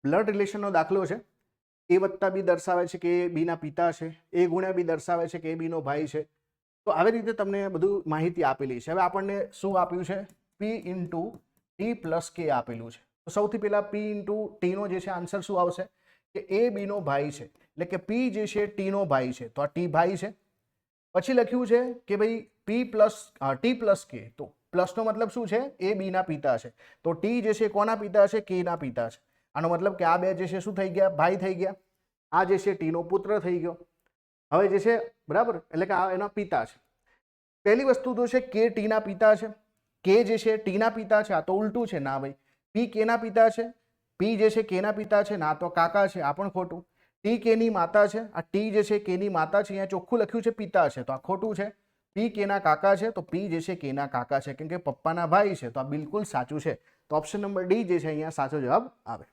Blood રિલેશનનો દાખલો છે. A વત્તા બી દર્શાવે છે કે એ બીના પિતા છે, A ગુણ્યા બી દર્શાવે છે કે એ બીનો ભાઈ છે. તો આવી રીતે તમને બધું માહિતી આપેલી છે. હવે આપણને શું આપ્યું છે? P into T plus K આપેલું છે. તો સૌથી પહેલા P ઇન્ટુ ટીનો જે છે આન્સર શું આવશે કે એ બીનો ભાઈ છે, એટલે કે P જે છે ટીનો ભાઈ છે, તો આ T ભાઈ છે. પછી લખ્યું છે કે ભાઈ T પ્લસ K, તો પ્લસનો મતલબ શું છે? એ બીના પિતા છે. તો T જે છે કોના પિતા છે? K ના પિતા છે. આનો મતલબ કે આ બે જે છે શું થઈ ગયા? ભાઈ થઈ ગયા. આ જે છે ટીનો પુત્ર થઈ ગયો. હવે જે છે બરાબર, એટલે કે આ એના પિતા છે. પહેલી વસ્તુ તો છે કે ટીના પિતા છે, કે જે છે ટીના પિતા છે, આ તો ઉલટું છે. ના ભાઈ, પી કેના પિતા છે, પી જે છે કેના પિતા છે, ના તો કાકા છે, આ પણ ખોટું. ટી કેની માતા છે, આ ટી જે છે કેની માતા છે, અહીંયા ચોખ્ખું લખ્યું છે પિતા છે, તો આ ખોટું છે. પી કેના કાકા છે, તો પી જે છે કેના કાકા છે, કેમ કે પપ્પાના ભાઈ છે, તો આ બિલકુલ સાચું છે. તો ઓપ્શન નંબર ડી જે છે અહીંયા સાચો જવાબ આવે.